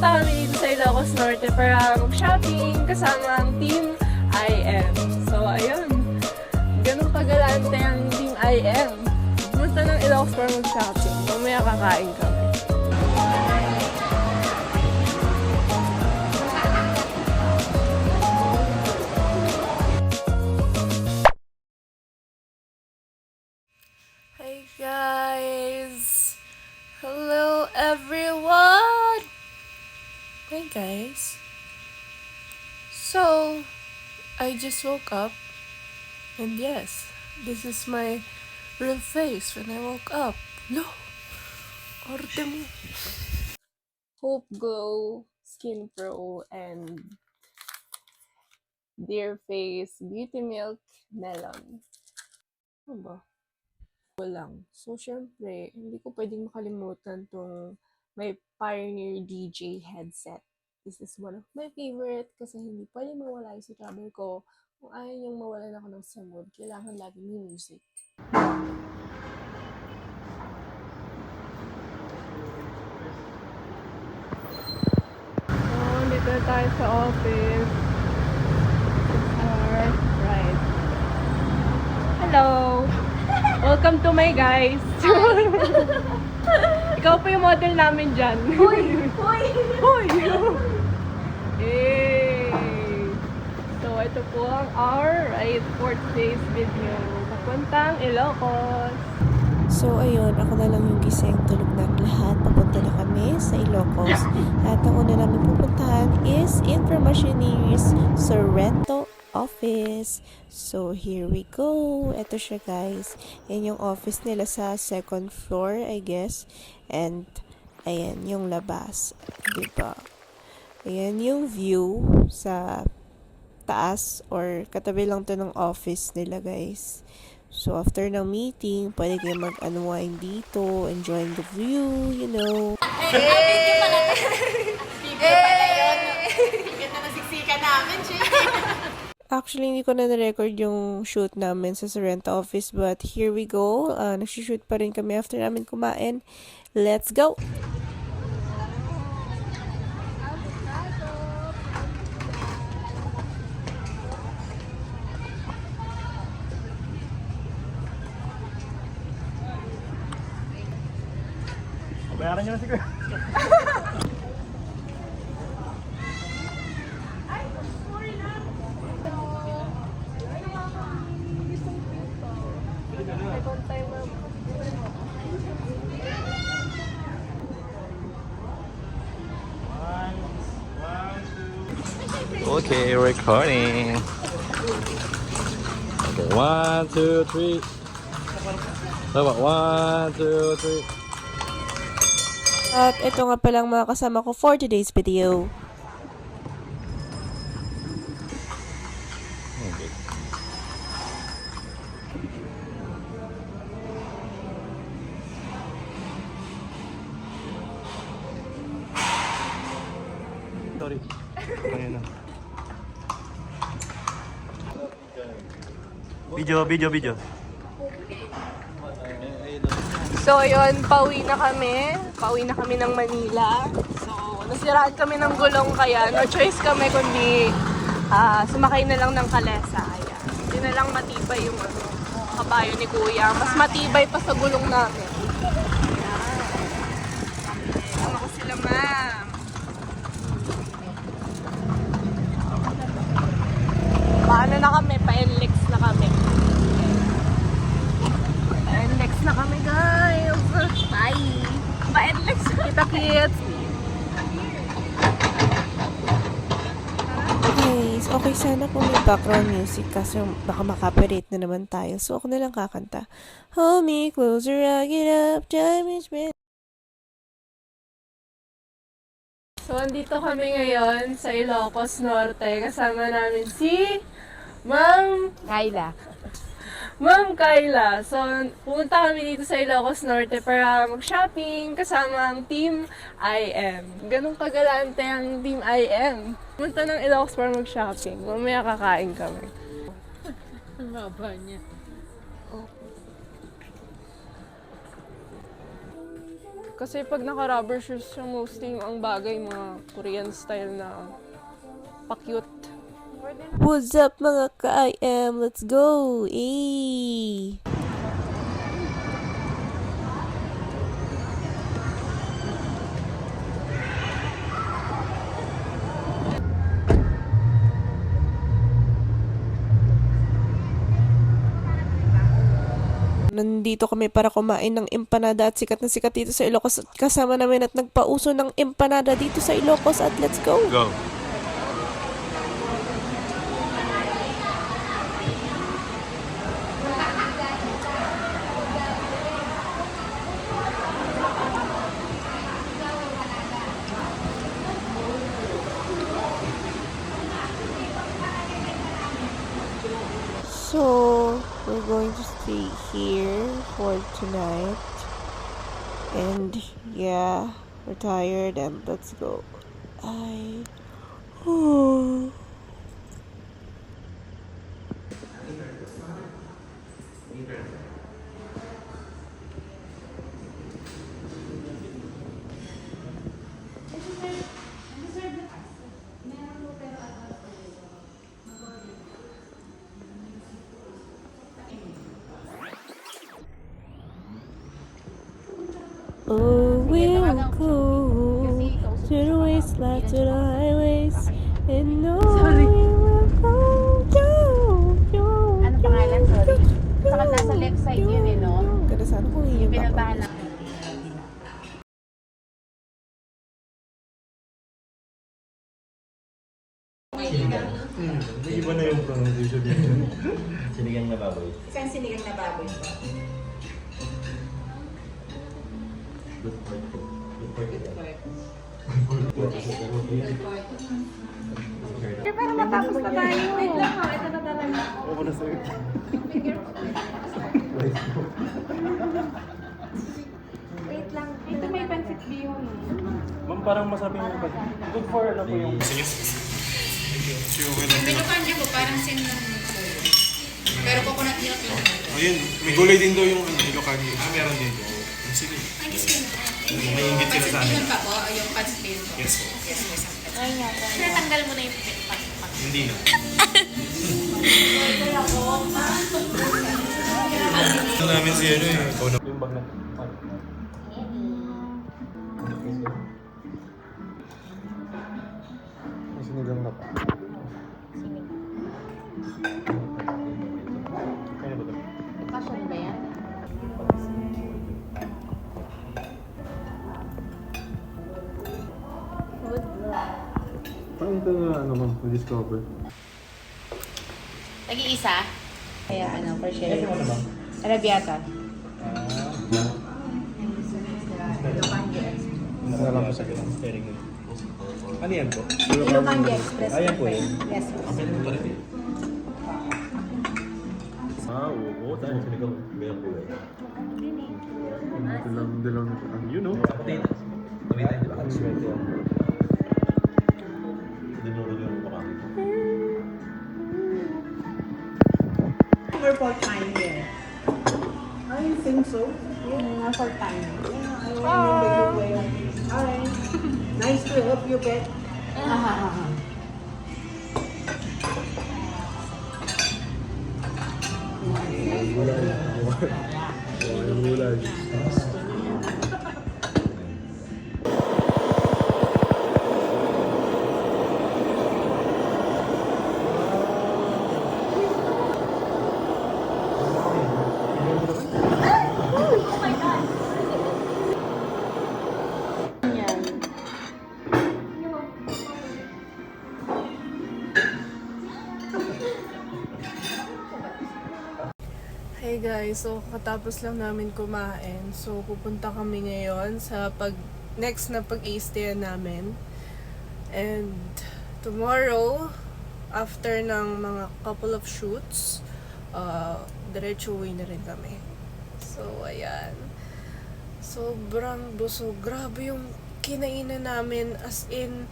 Pumunta kami dito sa Ilocos Norte para mag-shopping kasama ang Team IM. So, ayun. Ganun kagalante ang Team IM. Pumunta ng Ilocos para mag-shopping. Mamaya kakain kami. Hi guys! Hello everyone! Hey guys! So, I just woke up and yes, this is my real face when I woke up. No! Arte mo! Hope Glow Skin Pro and Dear Face Beauty Milk Melon. Ano ba? Lang. So, syempre, hindi ko pwedeng makalimutan tong may Pioneer DJ headset. This is one of my favorite kasi hindi pwedeng mawala yung sa travel ko. Kung ayaw niyong mawalan ako ng sa mood, kailangan lagi may music. So, dito na tayo sa office. Alright. Hello! Welcome to my guys! Ikaw po yung model namin dyan. Hoy! Hoy! Hoy! Hey! So, ito po ang our right for today's video. Papuntang Ilocos. So ayun, ako na lang yung gising, tulog na ang lahat. Papunta na kami sa Ilocos. At ang una namin pupuntahan is Informationeers Sorrento office. So here we go. Ito siya guys. Yan yung office nila sa second floor, I guess. And ayan yung labas. Diba? Ayan yung view sa taas or katabi lang to ng office nila guys. So after ng meeting, pwede kayo mag-unwind dito, enjoying the view, you know. Video pala yun. Ganda na siksikan namin, Actually, hindi ko na na-record yung shoot namin sa Sorrento office, but here we go. Nagsishoot pa rin kami after namin kumain. Let's go! Bayaran nyo na siguro. Okay, recording. Okay, 1, 2, 3. So, 1, 2, 3. At ito nga palang mga kasama ko for today's video. Okay. Sorry. Ayun na. Video. So, ayun, pauwi na kami. Pauwi na kami ng Manila. So, nasiraan kami ng gulong kaya no choice kami kundi sumakay na lang ng kalesa. Ayan. Hindi na lang matibay yung kabayo ni Kuya. Mas matibay pa sa gulong namin. Ayan. Ano ko sila, ma'am? Paano na kami? Pa-NLEX na kami. Pa-NLEX na kami, guys. Bye! Pa-NLEX. Kita-kits. Guys, okay sana kung may background music kasi baka makapirate na naman tayo. So ako na lang kakanta. Hold me closer, I get up, time is spent. So, andito kami ngayon sa Ilocos Norte. Kasama namin si Ma'am Kayla. So, pumunta kami dito sa Ilocos Norte para mag-shopping kasama ang Team IM. Ganun kagalante ang Team IM. Pumunta ng Ilocos para mag-shopping. Mamaya kakain kami. Ang baba niya. Kasi pag naka-rubber shoes siya, mostly ang bagay, mga Korean style na pa-cute. What's up mga ka-IM? Let's go! Eh! Nandito kami para kumain ng empanada at sikat na sikat dito sa Ilocos. At kasama namin at nagpauso ng empanada dito sa Ilocos at let's go! Go. So, we're going to stay here for tonight. And yeah, we're tired and let's go. Oh. Oh, we'll go to the wasteland, to the highways, and no, we will go down. Ano pangalan? Sorry. Saka nasa left side yun eh, no? Ganda sana kung Yung yun ako. pinuntahan na. Iba na yung pronunciation dito. Sinigang na baboy. Isang sinigang na baboy. Good part. Good part. Pero matapos na tayo. Wait lang ha, ito na talaga. Oo, na sir. Wait lang. Ito may pancit bihon. Ma'am, parang masabi mo ba? Good for ano po yung... Yung binukan niyo po, parang cinnamon. Pero coconut milk yun. Ayun, may gulay din daw yung Ilocani. Meron din. Sige. Ay, skin. May ingit sila sa amin. Pancit bihon pa po, yung pancit bihon po. Yes po. Yes, may sakit. Ay, nga. Natanggal mo na yung Hindi na. Ito namin si ano eh. Ikaw na. Yung bag na... May sinigang na pa. Kaya ba ito? Passion ba yan? Parang ito na ano ma'am, na-discover. Nag-iisa? Kaya ano, for sure. Ano ma'am? Arabiata. Nakalam ko sa ganun. Ano yan po? Ilocandi Express. Ayan po yun. Yes. Ah, oo. Tayo sinigang. Ganyan po eh. Dalang, you know. Potatoes. Tumitain, di ba? Ang swerte yan. Dinuro yung mukha. Never for time here. I think so. Yeah, for time. Yeah, I remember you well. Alright. Nice to help you, Pet. Gulay. Hey guys, so katapos lang namin kumain. So pupunta kami ngayon sa next na pag-i-stayan namin. And tomorrow, after ng mga couple of shoots, diretso uwi na rin kami. So ayan. Sobrang busog. Grabe yung kinainan namin, as in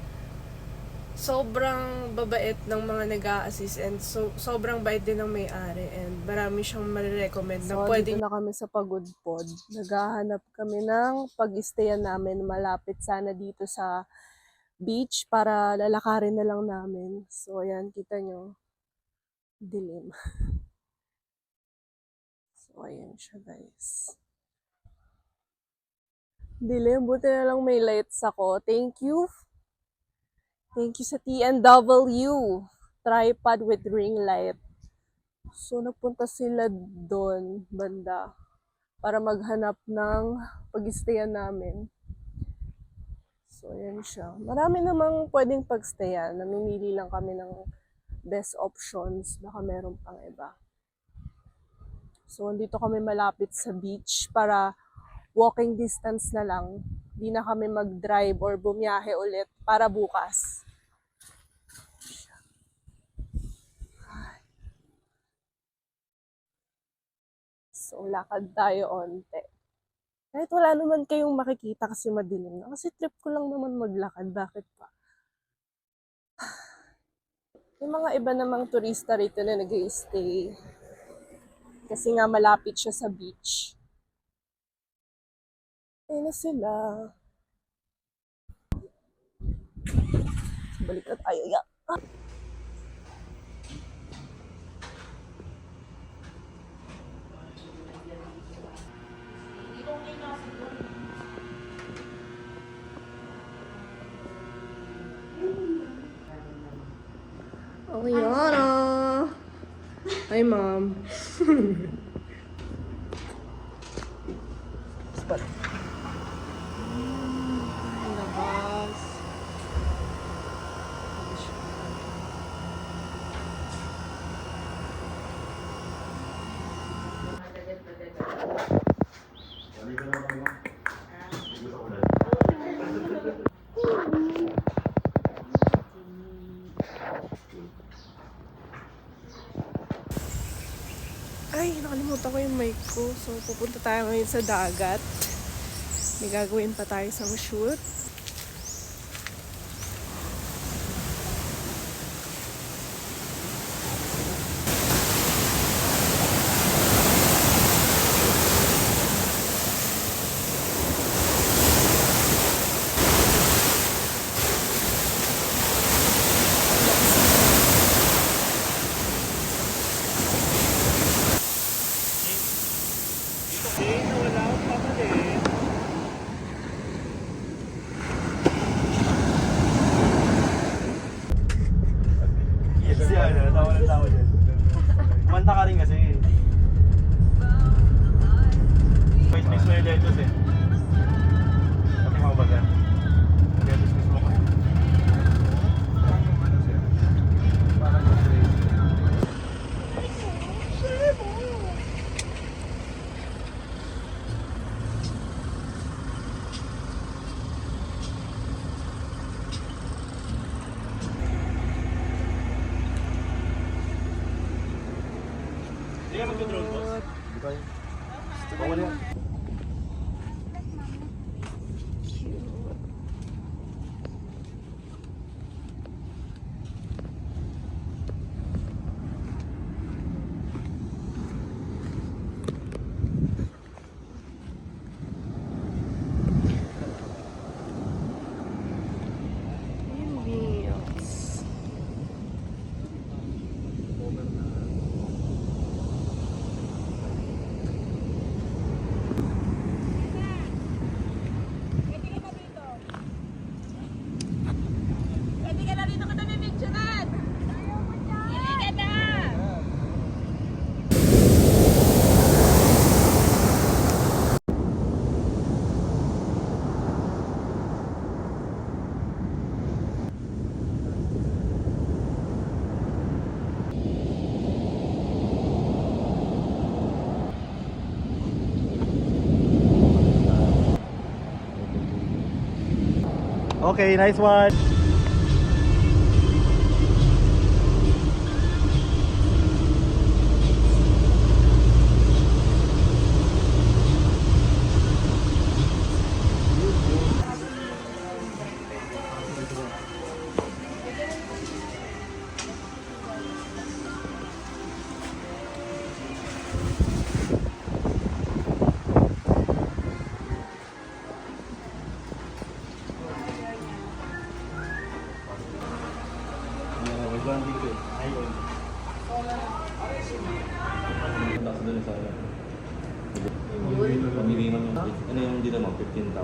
sobrang babait ng mga nag-a-assist and sobrang bait din ng may-ari and marami siyang marirecommend na pwede na kami sa Pagudpod. Naghahanap kami ng pag-stayan namin malapit sana dito sa beach para lalakarin na lang namin. So ayan, kita nyo. Dilim. So ayan siya guys. Dilim, buti na lang may lights ako. Thank you. Thank you sa TNW. Tripod with ring light. So, nagpunta sila doon, banda, para maghanap ng pag-stayan namin. So, ayan siya. Marami namang pwedeng pag-stayan. Namimili lang kami ng best options. Baka meron pang iba. So, andito kami malapit sa beach para walking distance na lang. Di na kami mag-drive or bumiyahe ulit para bukas. So, lakad tayo onte. Kahit wala naman kayong makikita kasi madilim na. Kasi trip ko lang naman maglakad. Bakit pa? May mga iba namang turista rito na nag-i-stay. Kasi nga malapit siya sa beach. Ayun na sila. Balik na tayo. Yeah. Oh, Yana. Hi, Mom. Spot. Labas. Ay, nakalimutan ko yung mic ko. So, pupunta tayo ngayon sa dagat. May gagawin pa tayo sa shoot. Yes, yan. Tawa ng tao dyan. Kumanta ka rin kasi. Wait, miss mo yung lettuce eh. Pati mga baga. Lettuce miss mo ka. Hindi ka mag-drone boss? Hindi pa yun. Bawal yan. Okay, nice one. Branding ko eh. Ayun. Tapos doon sa pamili ng ano yung hindi naman 15,000.